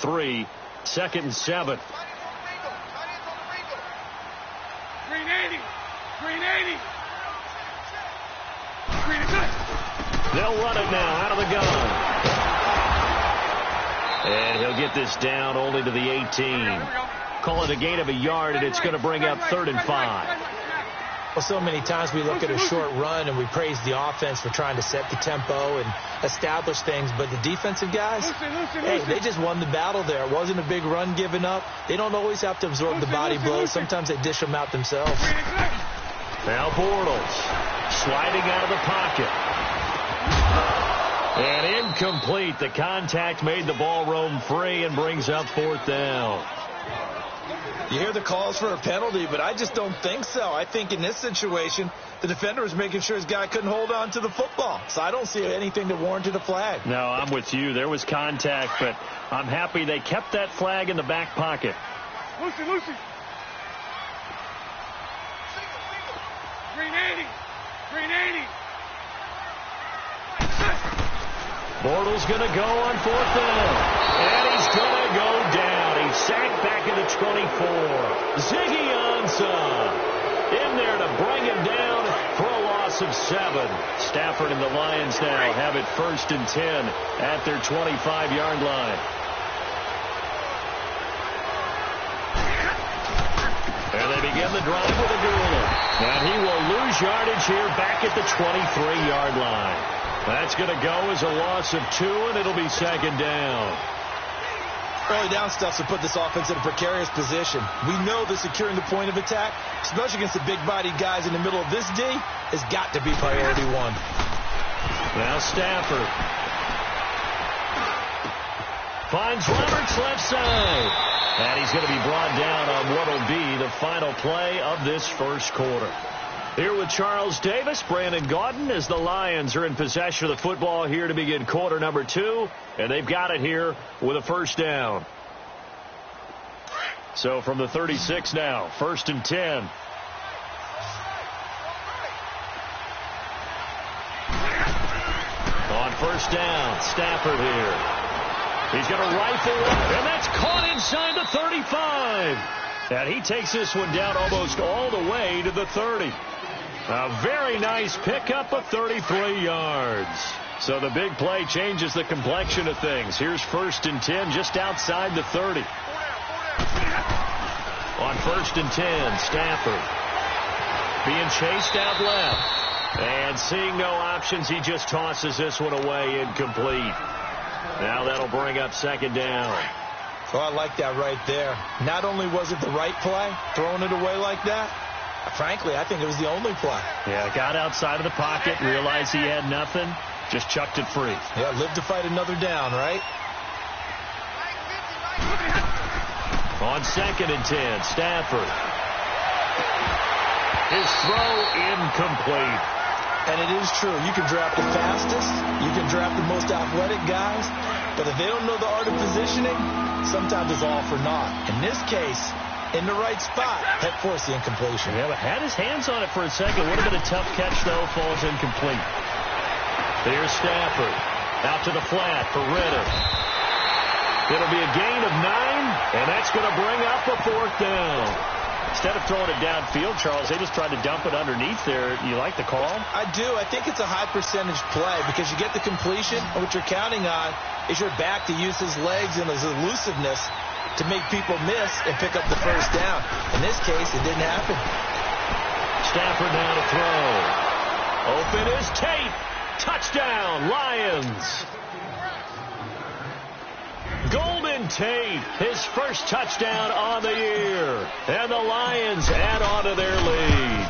3, 2nd and 7. Green 80. Green 80. They'll run it now out of the gun. And he'll get this down only to the 18. Call it a gain of a yard, and it's going to bring up 3rd and 5. Well, so many times we look at a short run and we praise the offense for trying to set the tempo and establish things, but the defensive guys, hey, they just won the battle there. It wasn't a big run given up. They don't always have to absorb the body blows. Sometimes they dish them out themselves. Now Bortles sliding out of the pocket. And incomplete. The contact made the ball roam free and brings up 4th down. You hear the calls for a penalty, but I just don't think so. I think in this situation, the defender was making sure his guy couldn't hold on to the football. So I don't see anything that warranted a flag. No, I'm with you. There was contact, but I'm happy they kept that flag in the back pocket. Lucy. Green 80. Green 80. Bortles going to go on 4th down. And he's going to go down. He's sacked back at the 24. Ziggy Ansah in there to bring him down for a loss of 7. Stafford and the Lions now have it 1st and 10 at their 25-yard line. And they begin the drive with a Gurley. And he will lose yardage here back at the 23-yard line. That's going to go as a loss of 2, and it'll be 2nd down. Early down stuff to put this offense in a precarious position. We know that securing the point of attack, especially against the big-bodied guys in the middle of this D, has got to be priority 1. Now Stafford finds Roberts left side. And he's going to be brought down on what will be the final play of this first quarter. Here with Charles Davis, Brandon Gaudin, as the Lions are in possession of the football here to begin quarter number 2. And they've got it here with a 1st down. So from the 36 now, 1st and 10. On 1st down, Stafford here. He's going to rifle it, and that's caught inside the 35. And he takes this one down almost all the way to the 30. A very nice pickup of 33 yards. So the big play changes the complexion of things. Here's 1st and 10 just outside the 30. On 1st and 10, Stafford being chased out left. And seeing no options, he just tosses this one away incomplete. Now that'll bring up 2nd down. Oh, I like that right there. Not only was it the right play, throwing it away like that, frankly, I think it was the only play. Yeah, got outside of the pocket, realized he had nothing, just chucked it free. Yeah, live to fight another down, right? On 2nd and 10, Stafford. His throw incomplete. And it is true. You can draft the fastest. You can draft the most athletic guys. But if they don't know the art of positioning, sometimes it's all for naught. In this case, in the right spot, that forced the incompletion. Yeah, but had his hands on it for a second. Would have been a tough catch, though. Falls incomplete. There's Stafford. Out to the flat for Ritter. It'll be a gain of 9, and that's going to bring up a 4th down. Instead of throwing it downfield, Charles, they just tried to dump it underneath there. You like the call? I do. I think it's a high percentage play because you get the completion, and what you're counting on is your back to use his legs and his elusiveness to make people miss and pick up the 1st down. In this case, it didn't happen. Stafford now to throw. Open is Tate. Touchdown, Lions. Golden Tate, his first touchdown on the year. And the Lions add on to their lead.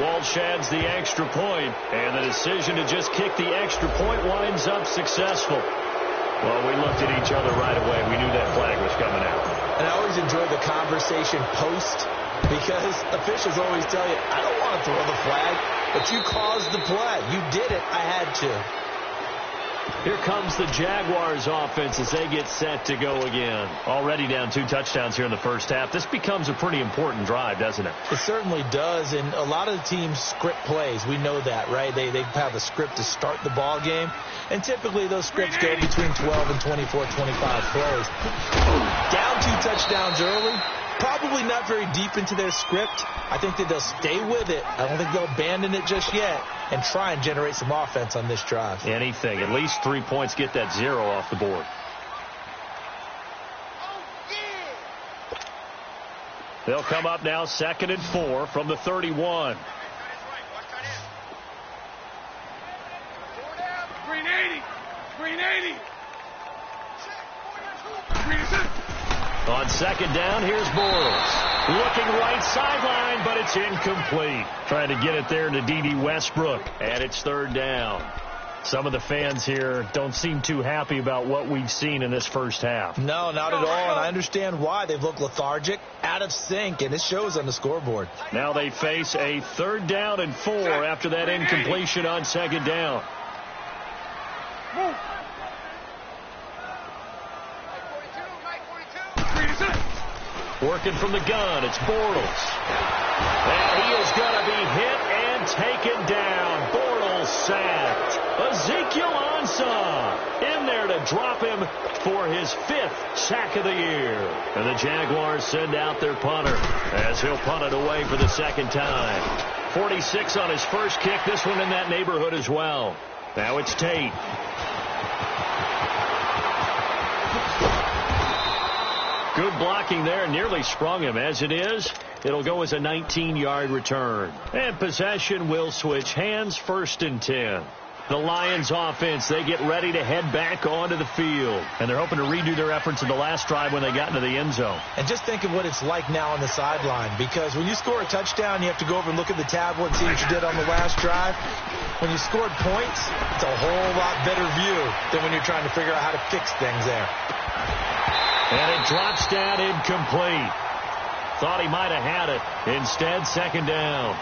Walsh adds the extra point, and the decision to just kick the extra point winds up successful. Well, we looked at each other right away. We knew that flag was coming out. And I always enjoy the conversation post because officials always tell you, I don't want to throw the flag, but you caused the play. You did it. I had to. Here comes the Jaguars offense as they get set to go again. Already down 2 touchdowns here in the first half. This becomes a pretty important drive, doesn't it? It certainly does, and a lot of the teams script plays. We know that, right? They have a script to start the ball game, and typically those scripts go between 12 and 24, 25 plays. Down 2 touchdowns early. Probably not very deep into their script. I think that they'll stay with it. I don't think they'll abandon it just yet and try and generate some offense on this drive. Anything. At least 3 points, get that 0 off the board. They'll come up now 2nd and 4 from the 31. Green 80. Green 80. On 2nd down, here's Bortles. Looking right sideline, but it's incomplete. Trying to get it there to D.D. Westbrook, and it's 3rd down. Some of the fans here don't seem too happy about what we've seen in this first half. No, not at all, and I understand why. They've looked lethargic, out of sync, and it shows on the scoreboard. Now they face a 3rd down and 4 after that incompletion on 2nd down. Working from the gun, it's Bortles. And he is going to be hit and taken down. Bortles sacked. Ezekiel Ansah in there to drop him for his 5th sack of the year. And the Jaguars send out their punter as he'll punt it away for the 2nd time. 46 on his first kick, this one in that neighborhood as well. Now it's Tate. Good blocking there, nearly sprung him. As it is, it'll go as a 19-yard return. And possession will switch hands, 1st and 10. The Lions offense, they get ready to head back onto the field. And they're hoping to redo their efforts in the last drive when they got into the end zone. And just think of what it's like now on the sideline, because when you score a touchdown, you have to go over and look at the tablet and see what you did on the last drive. When you scored points, it's a whole lot better view than when you're trying to figure out how to fix things there. And it drops down incomplete. Thought he might have had it. Instead, 2nd down.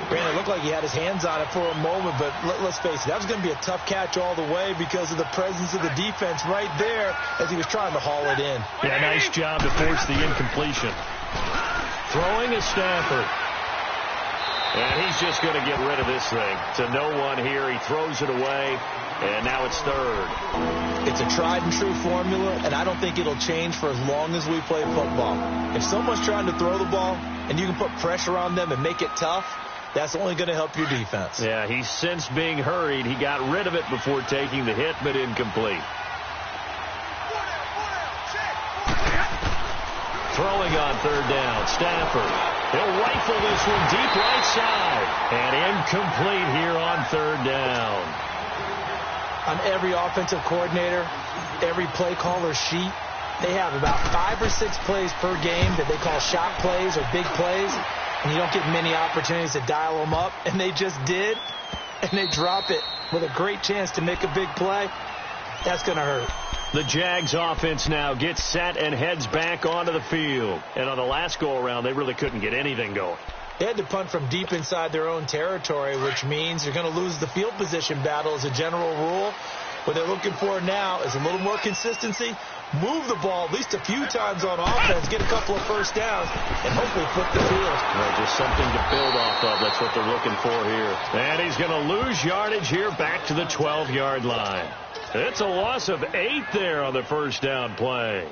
Brandon, it looked like he had his hands on it for a moment, but let's face it, that was going to be a tough catch all the way because of the presence of the defense right there as he was trying to haul it in. Yeah, nice job to force the incompletion. Throwing is Stafford. And he's just going to get rid of this thing. To no one here. He throws it away, and now it's 3rd. It's a tried-and-true formula, and I don't think it'll change for as long as we play football. If someone's trying to throw the ball and you can put pressure on them and make it tough, that's only going to help your defense. Yeah, he's since being hurried. He got rid of it before taking the hit, but incomplete. Throwing on 3rd down, Stafford. He'll rifle this one deep right side. And incomplete here on 3rd down. On every offensive coordinator, every play caller sheet, they have about 5 or 6 plays per game that they call shot plays or big plays. And you don't get many opportunities to dial them up. And they just did. And they drop it with a great chance to make a big play. That's going to hurt. The Jags offense now gets set and heads back onto the field. And on the last go-around, they really couldn't get anything going. They had to punt from deep inside their own territory, which means you're going to lose the field position battle as a general rule. What they're looking for now is a little more consistency, move the ball at least a few times on offense, get a couple of first downs, and hopefully flip the field. Well, just something to build off of. That's what they're looking for here. And he's going to lose yardage here back to the 12-yard line. It's a loss of 8 there on the first down play.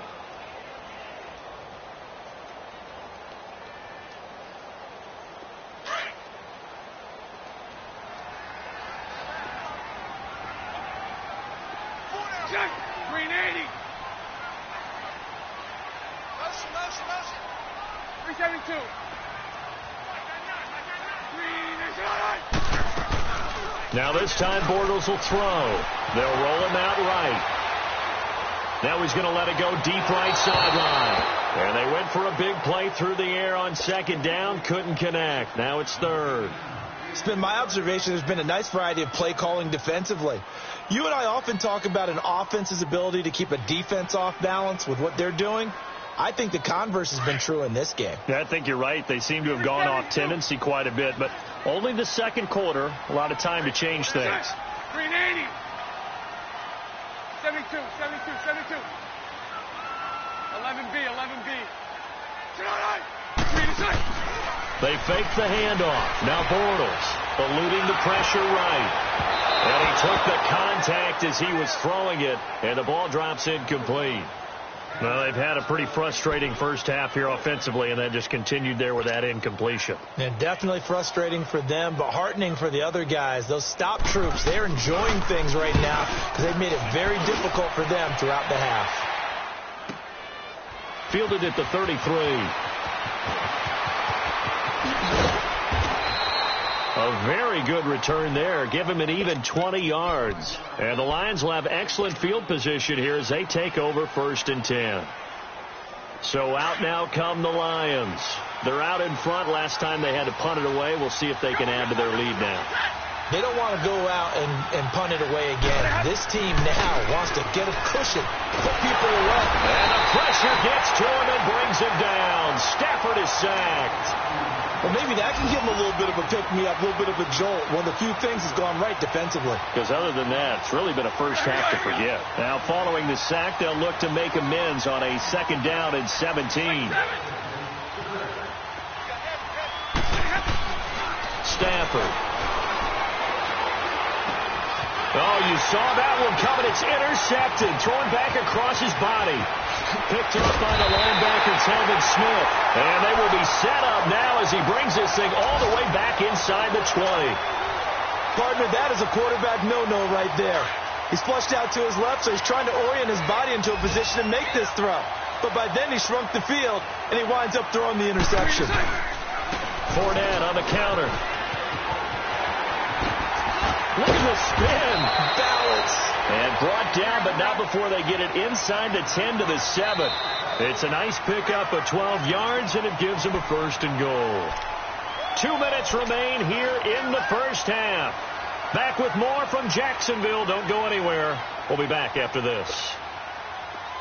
Green 80. 372. Now this time Bortles will throw. They'll roll him out right. Now he's going to let it go deep right sideline. And they went for a big play through the air on 2nd down. Couldn't connect. Now it's 3rd. It's been my observation there's been a nice variety of play calling defensively. You and I often talk about an offense's ability to keep a defense off balance with what they're doing. I think the converse has been true in this game. Yeah, I think you're right. They seem to have gone off tendency quite a bit, but only the 2nd quarter, a lot of time to change things. Green 80. 72. 11B. They fake the handoff. Now Bortles eluding the pressure right. And he took the contact as he was throwing it, and the ball drops incomplete. Well, they've had a pretty frustrating first half here offensively, and then just continued there with that incompletion. And definitely frustrating for them, but heartening for the other guys. Those stop troops, they're enjoying things right now because they've made it very difficult for them throughout the half. Fielded at the 33. A very good return there. Give him an even 20 yards. And the Lions will have excellent field position here as they take over 1st and 10. So out now come the Lions. They're out in front. Last time they had to punt it away. We'll see if they can add to their lead now. They don't want to go out and punt it away again. This team now wants to get a cushion, put people away. And the pressure gets to him and brings him down. Stafford is sacked. Well, maybe that can give him a little bit of a pick-me-up, a little bit of a jolt. One of the few things has gone right defensively. Because other than that, it's really been a first half to forget. Now, following the sack, they'll look to make amends on a 2nd down and 17. Stafford. Oh, you saw that one coming. It's intercepted. Thrown back across his body. Picked up by the linebacker, Telvin Smith. And they will be set up now as he brings this thing all the way back inside the 20. Partner, that is a quarterback no-no right there. He's flushed out to his left, so he's trying to orient his body into a position to make this throw. But by then he shrunk the field, and he winds up throwing the interception. Fournette on the counter. Look at the spin. Balance. And brought down, but not before they get it inside the 10 to the 7. It's a nice pickup of 12 yards, and it gives them a 1st and goal. 2 minutes remain here in the first half. Back with more from Jacksonville. Don't go anywhere. We'll be back after this.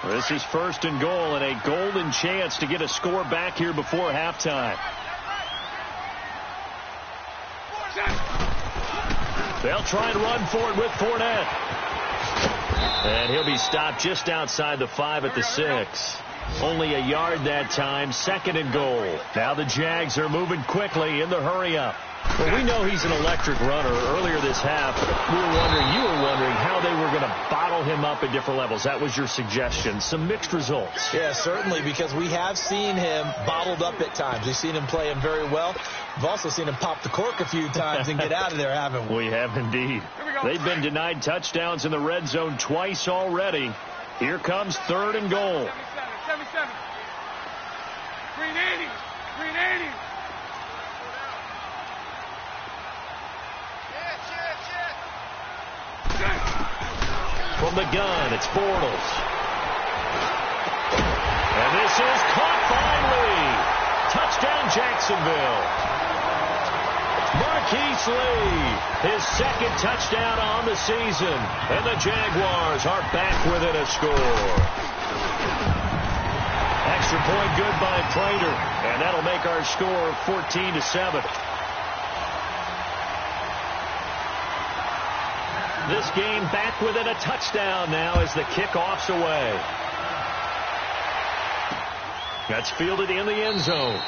This is 1st and goal and a golden chance to get a score back here before halftime. They'll try and run for it with Fournette. And he'll be stopped just outside the 5 at the 6. Only a yard that time. 2nd and goal. Now the Jags are moving quickly in the hurry-up. Well, we know he's an electric runner. Earlier this half, you were wondering how they were going to bottle him up at different levels. That was your suggestion. Some mixed results. Yeah, certainly, because we have seen him bottled up at times. We've seen him play him very well. We've also seen him pop the cork a few times and get out of there, haven't we? We have indeed. They've been denied touchdowns in the red zone twice already. Here comes 3rd and goal. 77. 380. From the gun, it's Bortles. And this is caught finally. Touchdown, Jacksonville. Marquise Lee, his 2nd touchdown on the season. And the Jaguars are back within a score. Extra point good by Prater. And that'll make our score 14-7. This game back within a touchdown now as the kickoff's away. That's fielded in the end zone.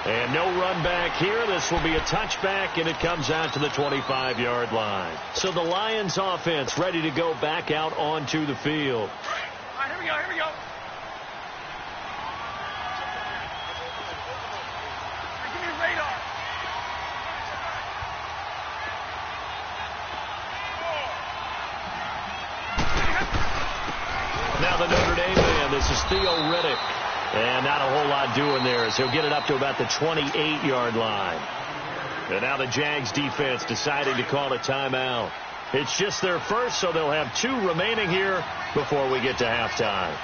And no run back here. This will be a touchback, and it comes out to the 25-yard line. So the Lions offense ready to go back out onto the field. All right, here we go. Give me a radar. Now the Notre Dame man, this is Theo Riddick. And not a whole lot doing there as he'll get it up to about the 28-yard line. And now the Jags defense deciding to call a timeout. It's just their first, so they'll have 2 remaining here before we get to halftime.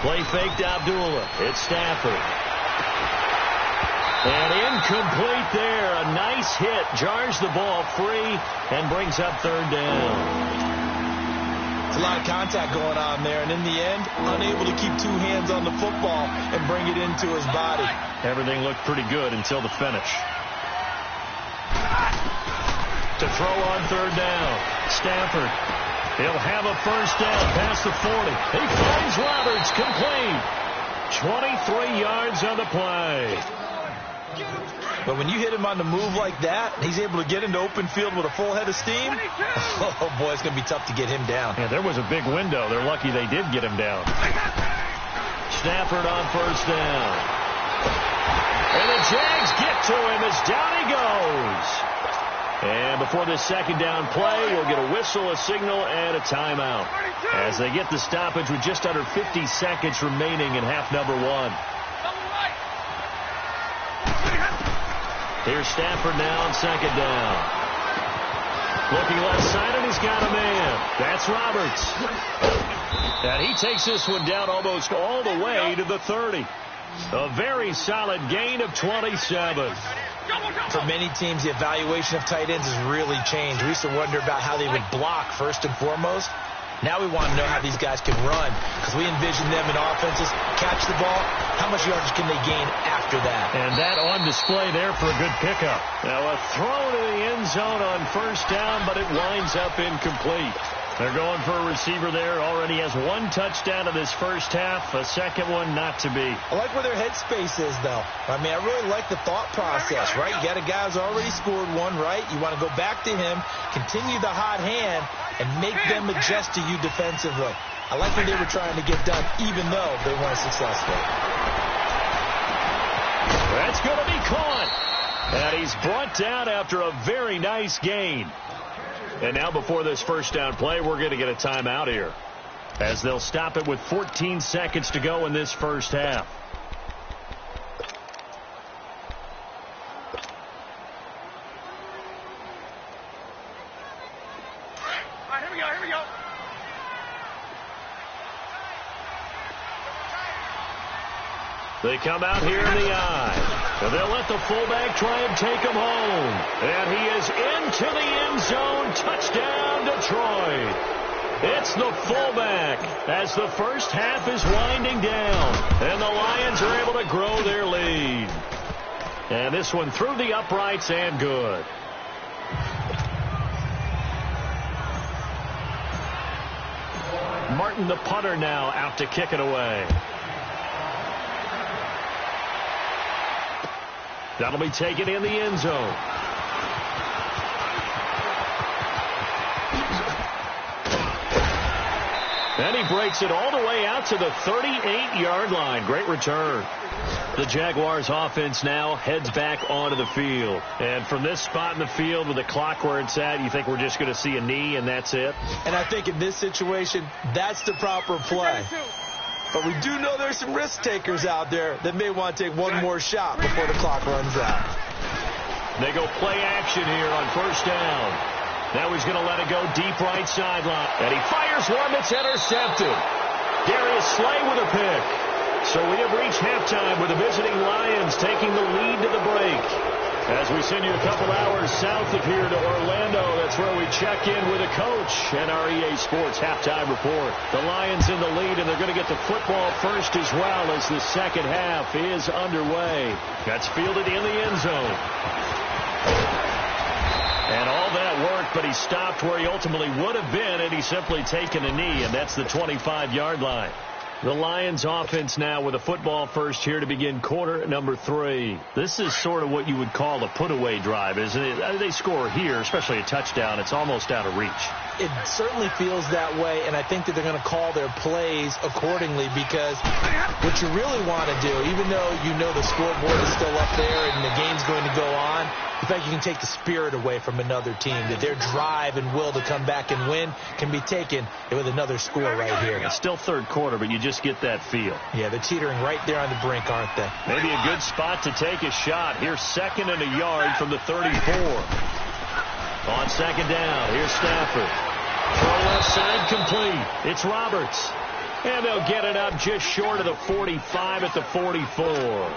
Play fake to Abdullah. It's Stafford. And incomplete there. A nice hit. Jars the ball free and brings up 3rd down. It's a lot of contact going on there, and in the end, unable to keep 2 hands on the football and bring it into his body. Everything looked pretty good until the finish. to throw on third down. Stafford. He'll have a first down past the 40. He finds Roberts, complete. 23 yards on the play. But when you hit him on the move like that, he's able to get into open field with a full head of steam. Oh, boy, it's going to be tough to get him down. Yeah, there was a big window. They're lucky they did get him down. Stafford on first down. And the Jags get to him as down he goes. And before this second down play, you'll get a whistle, a signal, and a timeout as they get the stoppage with just under 50 seconds remaining in half number one. Here's Stafford now on second down. Looking left side, and he's got a man. That's Roberts. And he takes this one down almost all the way to the 30. A very solid gain of 27. For many teams, the evaluation of tight ends has really changed. We used to wonder about how they would block first and foremost. Now we want to know how these guys can run, because we envision them in offenses catch the ball. How much yardage can they gain after that? And that on display there for a good pickup. Now a throw to the end zone on first down, but it winds up incomplete. They're going for a receiver there. Already has one touchdown in this first half. A second one not to be. I like where their headspace is, though. I mean, I really like the thought process, right? You got a guy who's already scored one, right? You want to go back to him, continue the hot hand, and make them adjust to you defensively. I like what they were trying to get done, even though they weren't successful. That's going to be caught. And he's brought down after a very nice gain. And now before this first down play, we're going to get a timeout here, as they'll stop it with 14 seconds to go in this first half. All right, here we go, here we go. They come out here in the eye. And they'll let the fullback try and take him home. And he is into the end zone. Touchdown, Detroit. It's the fullback as the first half is winding down. And the Lions are able to grow their lead. And this one through the uprights and good. Martin, the punter, now out to kick it away. That'll be taken in the end zone. And he breaks it all the way out to the 38-yard line. Great return. The Jaguars offense now heads back onto the field. And from this spot in the field with the clock where it's at, you think we're just going to see a knee and that's it? And I think in this situation, that's the proper play. But we do know there's some risk takers out there that may want to take one more shot before the clock runs out. They go play action here on first down. Now he's going to let it go deep right sideline. And he fires one that's intercepted. Darius Slay with a pick. So we have reached halftime with the visiting Lions taking the lead to the break. As we send you a couple hours south of here to Orlando, that's where we check in with a coach and our EA Sports halftime report. The Lions in the lead, and they're going to get the football first as well as the second half is underway. That's fielded in the end zone. And all that work, but he stopped where he ultimately would have been, and he's simply taken a knee, and that's the 25-yard line. The Lions offense now with a football first here to begin quarter number 3. This is sort of what you would call a put-away drive, isn't it? They score here, especially a touchdown. It's almost out of reach. It certainly feels that way, and I think that they're going to call their plays accordingly, because what you really want to do, even though you know the scoreboard is still up there and the game's going to go on, in fact, you can take the spirit away from another team, that their drive and will to come back and win can be taken with another score right here. It's still third quarter, but you just get that feel. Yeah, they're teetering right there on the brink, aren't they? Maybe a good spot to take a shot. Here's second and a yard from the 34. On second down, here's Stafford. Throw left side complete. It's Roberts. And they'll get it up just short of the 45 at the 44.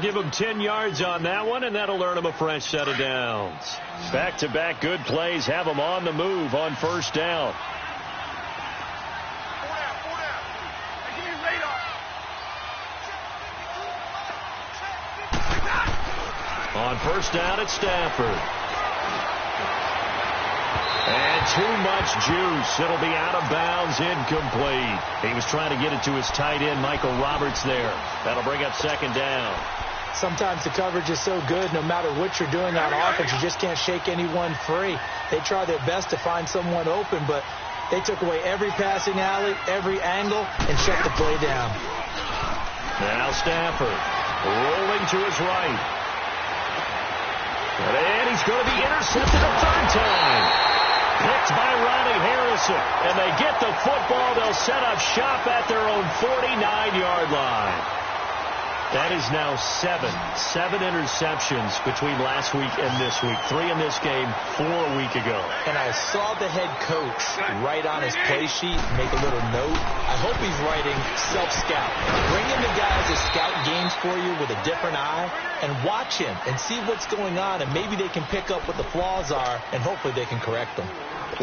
Give him 10 yards on that one, and that'll earn him a fresh set of downs. Back-to-back good plays have him on the move on first down. On first down, it's Stafford. too much juice. It'll be out of bounds, incomplete. He was trying to get it to his tight end, Michael Roberts, there. That'll bring up second down. Sometimes the coverage is so good, no matter what you're doing on offense, you just can't shake anyone free. They try their best to find someone open, but they took away every passing alley, every angle, and shut the play down. Now Stafford rolling to his right. And he's going to be intercepted a third time. Picked by Ronnie Harrison. And they get the football. They'll set up shop at their own 49-yard line. That is now seven interceptions between last week and this week. 3 in this game, 4 a week ago. And I saw the head coach write on his play sheet, make a little note. I hope he's writing self-scout. Bring in the guys that scout games for you with a different eye and watch him and see what's going on, and maybe they can pick up what the flaws are, and hopefully they can correct them.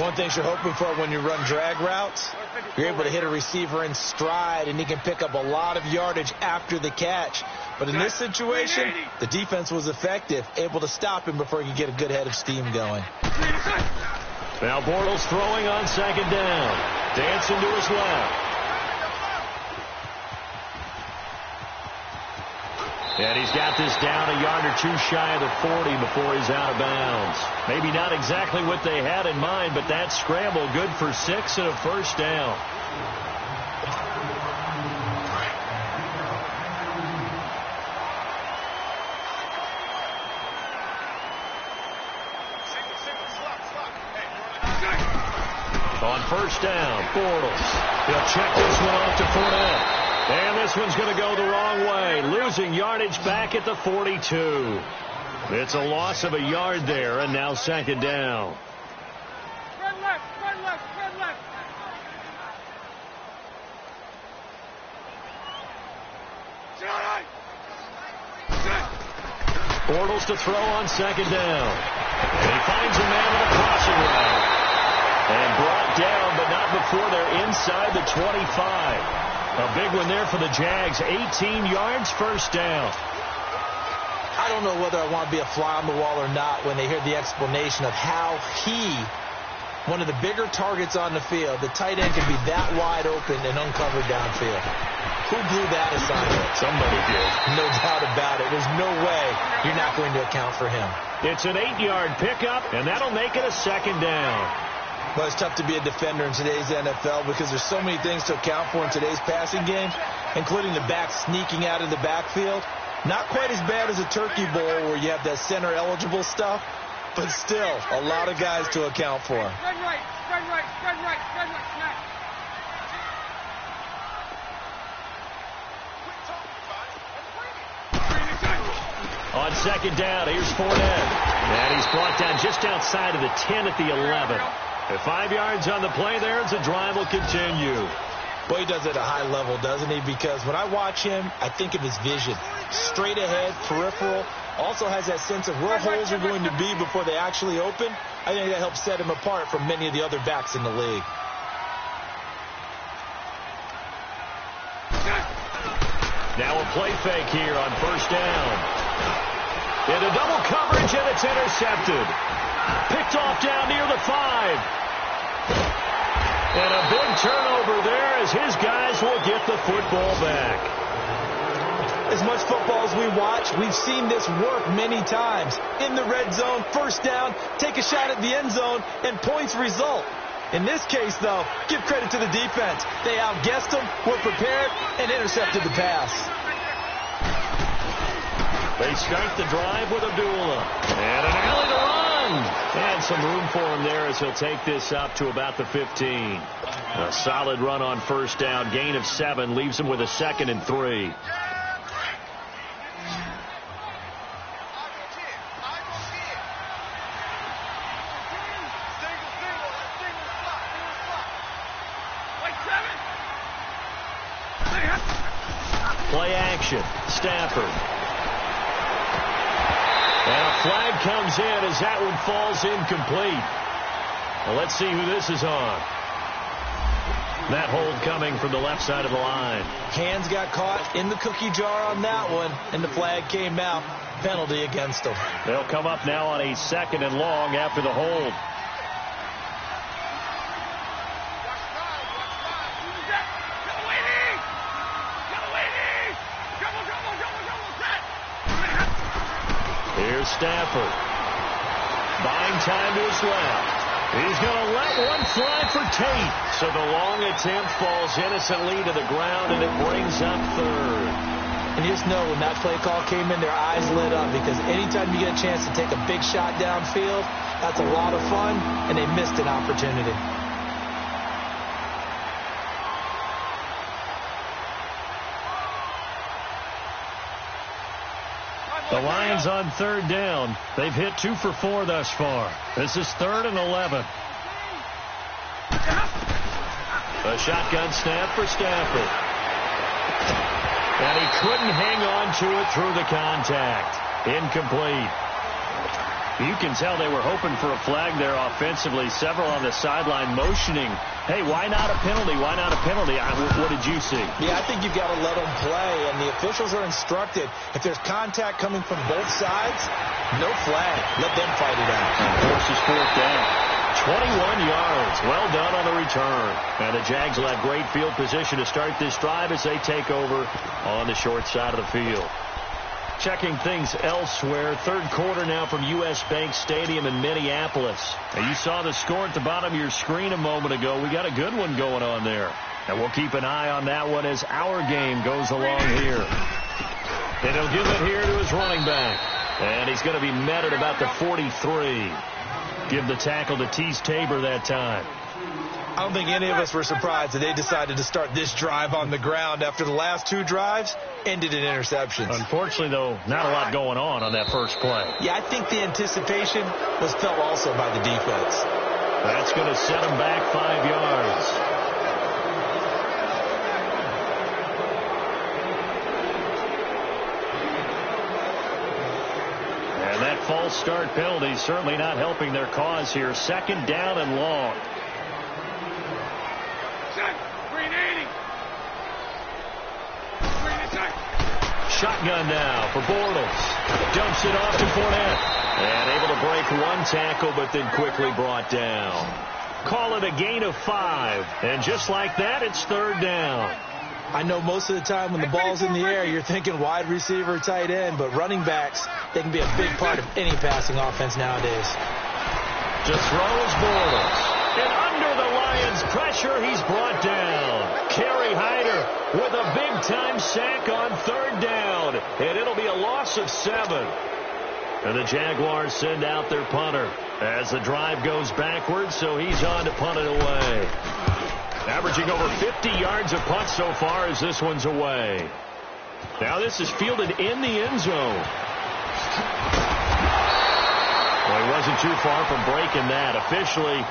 One thing you're hoping for when you run drag routes, you're able to hit a receiver in stride, and he can pick up a lot of yardage after the catch. But in this situation, the defense was effective, able to stop him before he could get a good head of steam going. Now Bortles throwing on second down. Dancing to his left. And he's got this down a yard or two shy of the 40 before he's out of bounds. Maybe not exactly what they had in mind, but that scramble good for 6 and a first down. On first down, Bortles. He'll check this one off to Fournette. And this one's going to go the wrong way. Losing yardage back at the 42. It's a loss of a yard there, and now second down. Run left, run left, run left. Bortles to throw on second down. And he finds a man on a crossing route. And brought down, but not before they're inside the 25. A big one there for the Jags. 18 yards, first down. I don't know whether I want to be a fly on the wall or not when they hear the explanation of how one of the bigger targets on the field, the tight end can be that wide open and uncovered downfield. Who blew that assignment? Somebody did. No doubt about it. There's no way you're not going to account for him. It's an 8-yard pickup, and that'll make it a second down. Well, it's tough to be a defender in today's NFL because there's so many things to account for in today's passing game, including the back sneaking out of the backfield. Not quite as bad as a turkey bowl where you have that center-eligible stuff, but still a lot of guys to account for. Run right, run right, run right, run right, snap. On second down, here's Fournette. And he's brought down just outside of the 10 at the 11. At 5 yards on the play there, as the drive will continue. Well, he does it at a high level, doesn't he? Because when I watch him, I think of his vision. Straight ahead, peripheral. Also has that sense of where holes are going to be before they actually open. I think that helps set him apart from many of the other backs in the league. Now a play fake here on first down. Into double coverage, and it's intercepted. Picked off down near the 5. And a big turnover there as his guys will get the football back. As much football as we watch, we've seen this work many times. In the red zone, first down, take a shot at the end zone, and points result. In this case, though, give credit to the defense. They outguessed them, were prepared, and intercepted the pass. They start the drive with Abdullah. And an alley to run. And some room for him there as he'll take this up to about the 15. A solid run on first down. Gain of 7 leaves him with a 2nd and 3. Play action. Stafford. And a flag comes in as that one falls incomplete. Well, let's see who this is on. That hold coming from the left side of the line. Hands got caught in the cookie jar on that one, and the flag came out. Penalty against them. They'll come up now on a 2nd and long after the hold. Stafford. Buying time to his left. He's going to let one fly for Tate. So the long attempt falls innocently to the ground, and it brings up third. And you just know when that play call came in, their eyes lit up, because anytime you get a chance to take a big shot downfield, that's a lot of fun, and they missed an opportunity. The Lions on third down. They've hit 2 for 4 thus far. This is 3rd and 11. A shotgun snap for Stafford. And he couldn't hang on to it through the contact. Incomplete. You can tell they were hoping for a flag there offensively. Several on the sideline motioning, hey, why not a penalty? Why not a penalty? What did you see? Yeah, I think you've got to let them play, and the officials are instructed, if there's contact coming from both sides, no flag. Let them fight it out. And forces 4th down. 21 yards. Well done on the return. And the Jags will have great field position to start this drive as they take over on the short side of the field. Checking things elsewhere. 3rd quarter now from U.S. Bank Stadium in Minneapolis. And you saw the score at the bottom of your screen a moment ago. We got a good one going on there. And we'll keep an eye on that one as our game goes along here. And he'll give it here to his running back. And he's going to be met at about the 43. Give the tackle to Tease Tabor that time. I don't think any of us were surprised that they decided to start this drive on the ground after the last 2 drives ended in interceptions. Unfortunately, though, not a lot going on that first play. Yeah, I think the anticipation was felt also by the defense. That's going to set them back 5 yards. And that false start penalty certainly not helping their cause here. 2nd down and long. Shotgun now for Bortles. Dumps it off to Fournette. And able to break 1 tackle, but then quickly brought down. Call it a gain of 5. And just like that, it's 3rd down. I know most of the time when the ball's in the air, you're thinking wide receiver, tight end, but running backs, they can be a big part of any passing offense nowadays. To throw is Bortles. And under the Lions' pressure, he's brought down. Kerry Hyder with a big-time sack on 3rd down. And it'll be a loss of 7. And the Jaguars send out their punter as the drive goes backwards, so he's on to punt it away. Averaging over 50 yards a punt so far as this one's away. Now this is fielded in the end zone. Well, he wasn't too far from breaking that. Officially,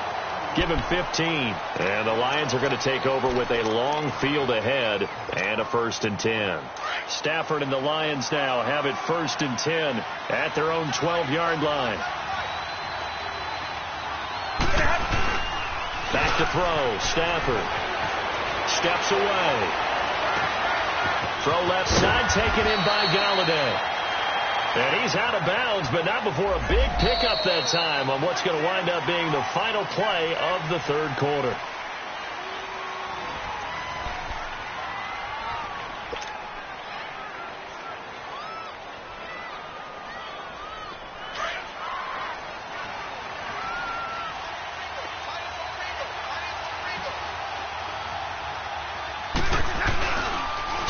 give him 15. And the Lions are going to take over with a long field ahead and a 1st and 10. Stafford and the Lions now have it 1st and 10 at their own 12-yard line. Back to throw. Stafford steps away. Throw left side taken in by Galladay. And he's out of bounds, but not before a big pickup that time on what's going to wind up being the final play of the 3rd quarter.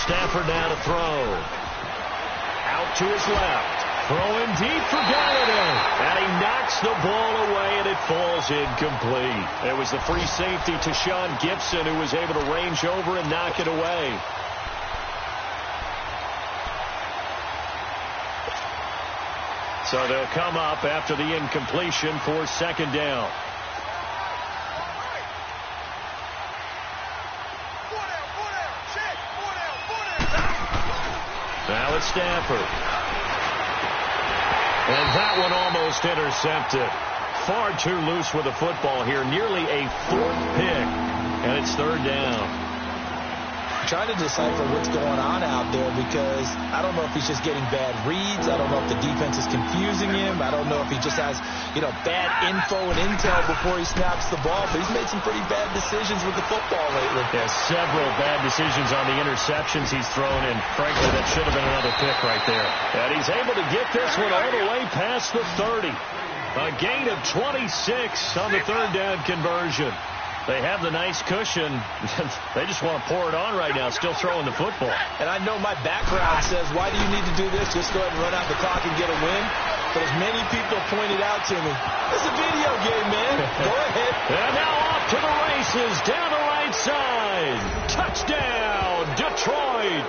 Stafford now to throw. Out to his left. Throwing deep for Galladay. And he knocks the ball away, and it falls incomplete. It was the free safety to Sean Gibson who was able to range over and knock it away. So they'll come up after the incompletion for 2nd down. Now it's Stafford. And that one almost intercepted. Far too loose with the football here. Nearly a 4th pick. And it's 3rd down. trying to decipher what's going on out there, because I don't know if he's just getting bad reads. I don't know if the defense is confusing him. I don't know if he just has, bad info and intel before he snaps the ball. But he's made some pretty bad decisions with the football lately. Yeah, several bad decisions on the interceptions he's thrown, and frankly, that should have been another pick right there. And he's able to get this one all the way past the 30. A gain of 26 on the third down conversion. They have the nice cushion. They just want to pour it on right now, still throwing the football. And I know my background says, why do you need to do this? Just go ahead and run out the clock and get a win. But as many people pointed out to me, it's a video game, man. Go ahead. And now off to the races, down the right side. Touchdown, Detroit.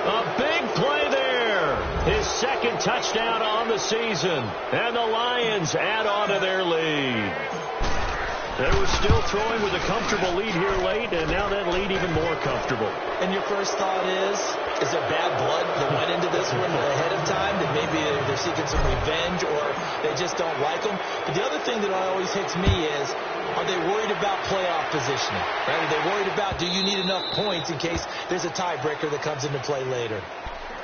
A big play there. His second touchdown on the season. And the Lions add on to their lead. They were still throwing with a comfortable lead here late, and now that lead even more comfortable. And your first thought is there bad blood that went into this one ahead of time, that maybe they're seeking some revenge or they just don't like them? But the other thing that always hits me is, are they worried about playoff positioning? Right? Are they worried about, do you need enough points in case there's a tiebreaker that comes into play later?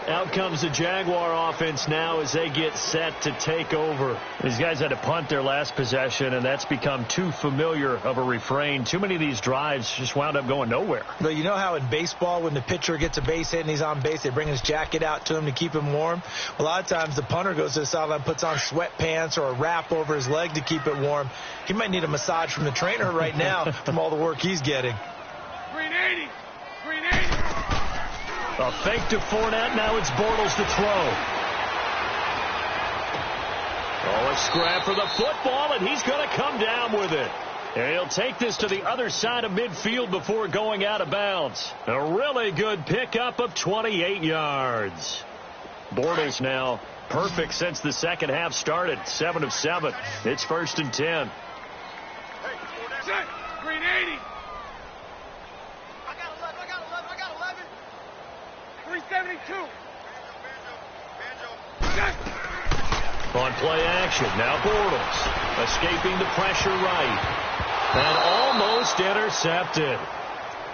Out comes the Jaguar offense now as they get set to take over. These guys had to punt their last possession, and that's become too familiar of a refrain. Too many of these drives just wound up going nowhere. But you know how in baseball, when the pitcher gets a base hit and he's on base, they bring his jacket out to him to keep him warm? A lot of times the punter goes to the sideline, puts on sweatpants or a wrap over his leg to keep it warm. He might need a massage from the trainer right now from all the work he's getting. 380. 380. A fake to Fournette. Now it's Bortles to throw. Oh, a scrap for the football, and he's going to come down with it. And he'll take this to the other side of midfield before going out of bounds. A really good pickup of 28 yards. Bortles now perfect since the second half started. 7 of 7. It's 1st and 10. 380. 372. On play action, now Bortles escaping the pressure right. And almost intercepted.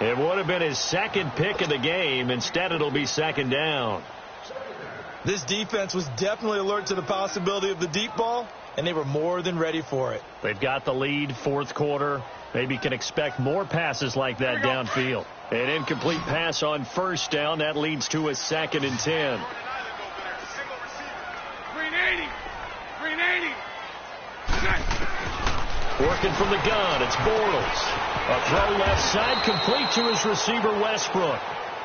It would have been his second pick of the game. Instead, it'll be second down. This defense was definitely alert to the possibility of the deep ball, and they were more than ready for it. They've got the lead, fourth quarter. Maybe can expect more passes like that downfield. An incomplete pass on first down. That leads to a 2nd and 10. 380. 380. Working from the gun, it's Bortles. A throw left side, complete to his receiver, Westbrook.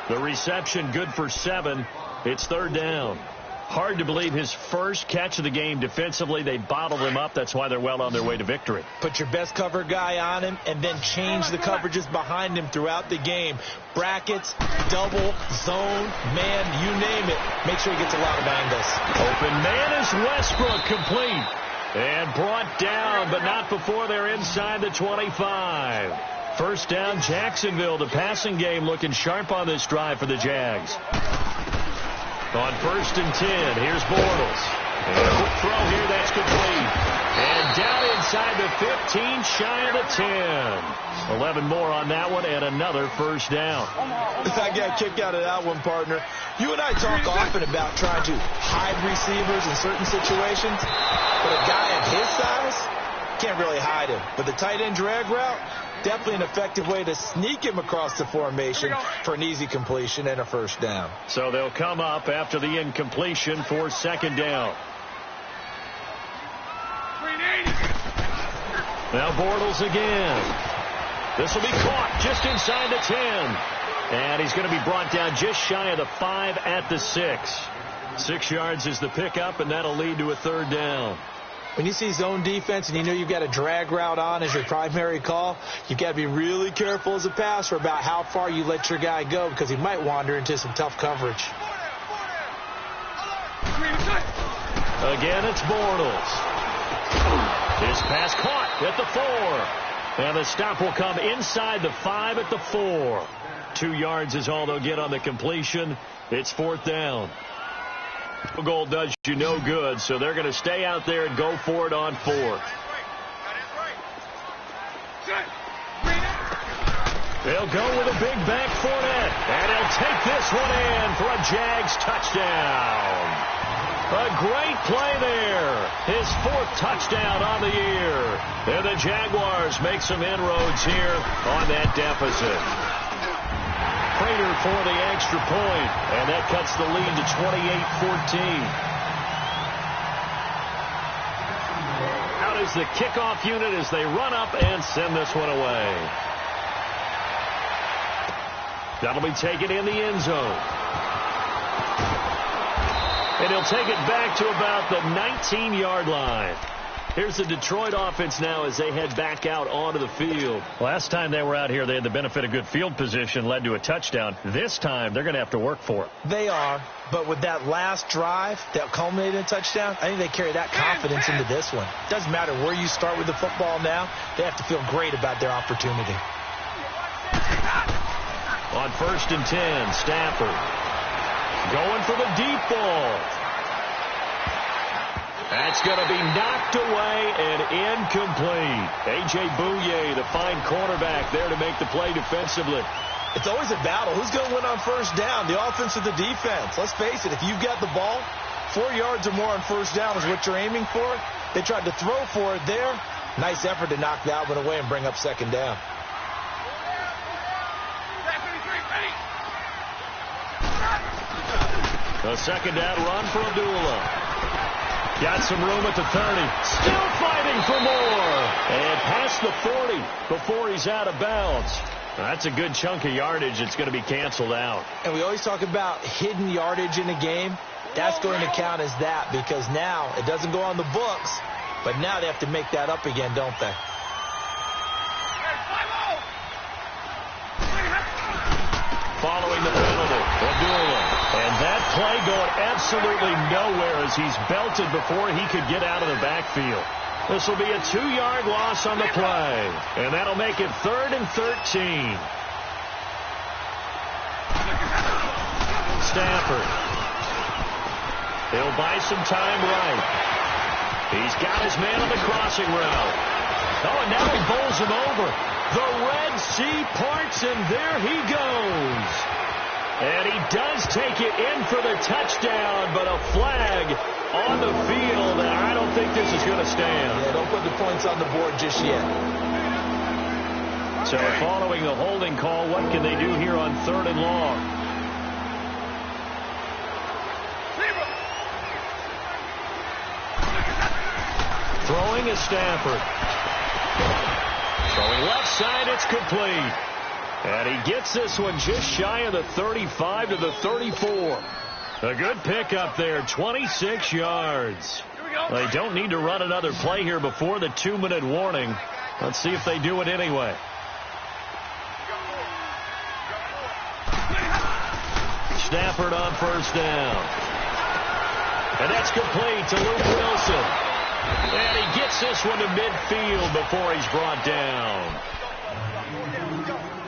The reception good for 7. It's 3rd down. Hard to believe his first catch of the game defensively. They bottled him up. That's why they're well on their way to victory. Put your best cover guy on him and then change the coverages behind him throughout the game. Brackets, double, zone, man, you name it. Make sure he gets a lot of angles. Open man is Westbrook, complete. And brought down, but not before they're inside the 25. First down, Jacksonville. The passing game looking sharp on this drive for the Jags. On 1st and 10, here's Bortles. And a quick throw here, that's complete. And down inside the 15, shy of the 10. 11 more on that one, and another first down. I got a kick out of that one, partner. You and I talk often about trying to hide receivers in certain situations, but a guy of his size can't really hide him. But the tight end drag route, definitely an effective way to sneak him across the formation for an easy completion and a first down. So they'll come up after the incompletion for 2nd down. 380. Now Bortles again. This will be caught just inside the 10. And he's going to be brought down just shy of the 5 at the 6. 6 yards is the pickup, and that'll lead to a 3rd down. When you see zone defense and you know you've got a drag route on as your primary call, you've got to be really careful as a passer about how far you let your guy go, because he might wander into some tough coverage. Again, it's Bortles. His pass caught at the 4. And the stop will come inside the 5 at the 4. 2 yards is all they'll get on the completion. It's 4th down. Field goal does you no good, so they're going to stay out there and go for it on 4th. They'll go with a big back Fournette, and he'll take this one in for a Jags touchdown. A great play there. His 4th touchdown on the year. And the Jaguars make some inroads here on that deficit. Prater for the extra point, and that cuts the lead to 28-14. Out is the kickoff unit as they run up and send this one away. That'll be taken in the end zone. And he'll take it back to about the 19-yard line. Here's the Detroit offense now as they head back out onto the field. Last time they were out here, they had the benefit of good field position, led to a touchdown. This time, they're going to have to work for it. They are, but with that last drive that culminated in a touchdown, I think they carry that confidence into this one. Doesn't matter where you start with the football now, they have to feel great about their opportunity. On 1st and 10, Stafford going for the deep ball. That's going to be knocked away and incomplete. A.J. Bouye, the fine cornerback, there to make the play defensively. It's always a battle. Who's going to win on 1st down, the offense or the defense? Let's face it, if you've got the ball, 4 yards or more on 1st down is what you're aiming for. They tried to throw for it there. Nice effort to knock that one away and bring up 2nd down. The 2nd down run for Abdullah. Got some room at the 30. Still fighting for more. And past the 40 before he's out of bounds. That's a good chunk of yardage. It's going to be canceled out. And we always talk about hidden yardage in a game. That's going to count as that because now it doesn't go on the books, but now they have to make that up again, don't they? Following the penalty, Abdullah. And that play going absolutely nowhere as he's belted before he could get out of the backfield. This will be a 2-yard loss on the play. And that'll make it 3rd and 13. Stafford. He'll buy some time right. He's got his man on the crossing route. Oh, and now he bowls him over. The Red Sea parts, and there he goes. And he does take it in for the touchdown, but a flag on the field, and I don't think this is going to stand. Yeah, don't put the points on the board just yet. So following the holding call, what can they do here on 3rd and long? Throwing is Stafford. Throwing left side, it's complete. And he gets this one just shy of the 35 to the 34. A good pickup there, 26 yards. They don't need to run another play here before the 2-minute warning. Let's see if they do it anyway. Stafford on 1st down. And that's complete to Luke Wilson. And he gets this one to midfield before he's brought down.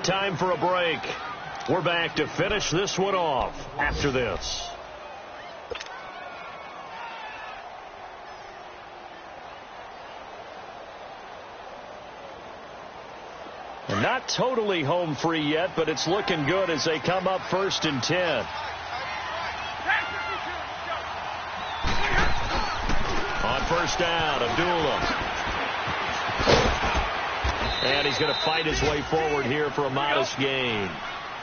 Time for a break. We're back to finish this one off after this. And not totally home free yet, but it's looking good as they come up 1st and 10. On 1st down, Abdullah. And he's going to fight his way forward here for a modest gain.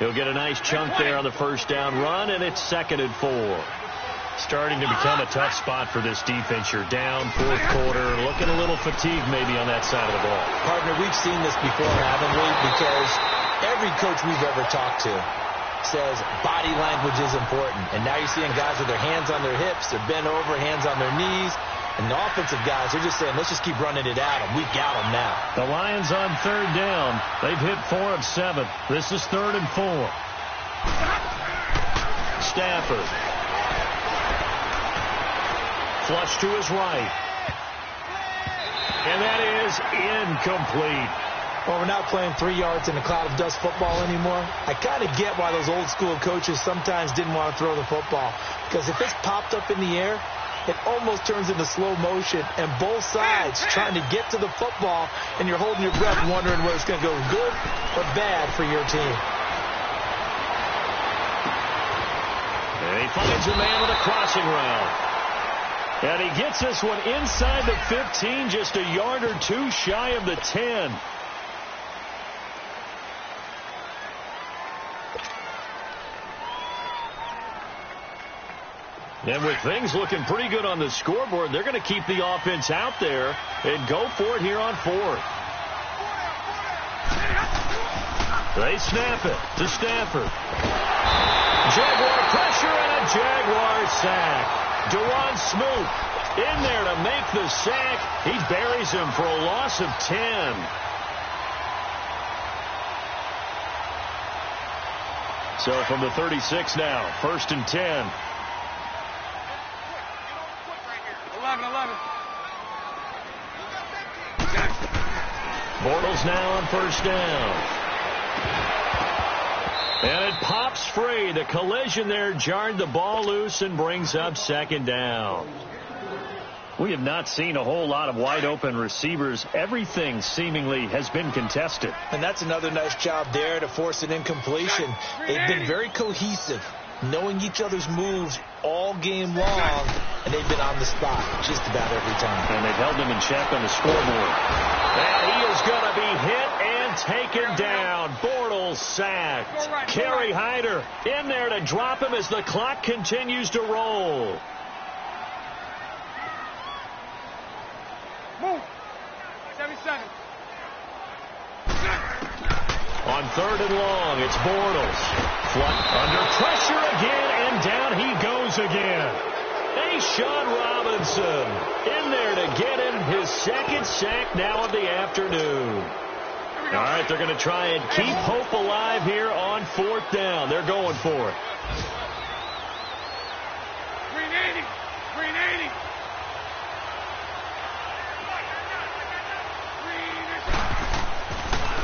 He'll get a nice chunk there on the 1st down run, and it's 2nd and 4. Starting to become a tough spot for this defense. You're down 4th quarter, looking a little fatigued maybe on that side of the ball. Partner, we've seen this before, haven't we? Because every coach we've ever talked to says body language is important. And now you're seeing guys with their hands on their hips, they're bent over, hands on their knees. And the offensive guys, they're just saying, let's just keep running it at them. We've got them now. The Lions on 3rd down. They've hit 4 of 7. This is 3rd and 4. Stafford. Flush to his right. And that is incomplete. Well, we're not playing 3 yards in a cloud of dust football anymore. I kind of get why those old school coaches sometimes didn't want to throw the football. Because if it's popped up in the air, it almost turns into slow motion, and both sides trying to get to the football, and you're holding your breath wondering whether it's going to go good or bad for your team. And he finds a man on the crossing route. And he gets this one inside the 15, just a yard or two shy of the 10. And with things looking pretty good on the scoreboard, they're going to keep the offense out there and go for it here on fourth. They snap it to Stafford. Jaguar pressure and a Jaguar sack. Dewan Smoot in there to make the sack. He buries him for a loss of 10. So from the 36 now, 1st and 10. 11. Bortles now on 1st down. And it pops free. The collision there jarred the ball loose and brings up 2nd down. We have not seen a whole lot of wide open receivers. Everything seemingly has been contested. And that's another nice job there to force an incompletion. They've been very cohesive, knowing each other's moves all game long, and they've been on the spot just about every time. And they've held him in check on the scoreboard. And he is going to be hit and taken down. Bortles sacked. Kerry Hyder in there to drop him as the clock continues to roll. Move. 77. On 3rd and long, it's Bortles. Under pressure again, and down he goes again. Sean Robinson in there to get him his 2nd sack now of the afternoon. All right, they're going to try and keep hope alive here on 4th down. They're going for it. 380. 380.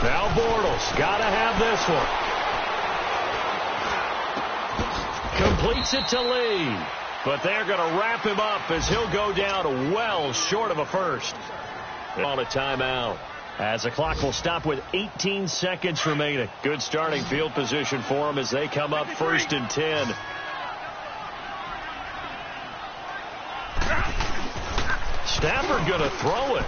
Now Bortles got to have this one. Completes it to Lee. But they're going to wrap him up as he'll go down well short of a first. On a timeout. As the clock will stop with 18 seconds remaining. Good starting field position for them as they come up 1st and 10. Stafford going to throw it.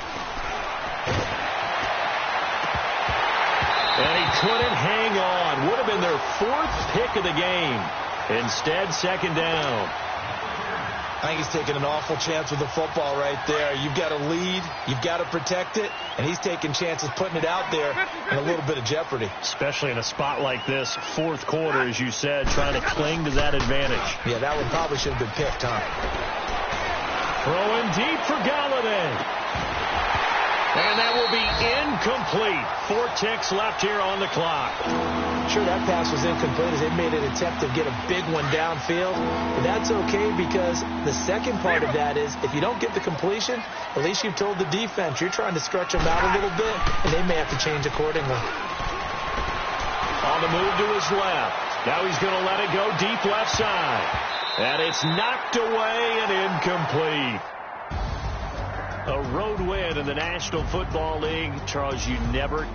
And he couldn't hang on. Would have been their 4th pick of the game. Instead, 2nd down. I think he's taking an awful chance with the football right there. You've got to lead. You've got to protect it. And he's taking chances putting it out there in a little bit of jeopardy. Especially in a spot like this, 4th quarter, as you said, trying to cling to that advantage. Yeah, that one probably should have been picked, huh? Throwing deep for Galladay. And that will be incomplete. 4 ticks left here on the clock. Sure, that pass was incomplete as they made an attempt to get a big one downfield. But that's okay because the second part of that is if you don't get the completion, at least you've told the defense you're trying to stretch them out a little bit, and they may have to change accordingly. On the move to his left. Now he's going to let it go deep left side. And it's knocked away and incomplete. A road win in the National Football League. Charles, you never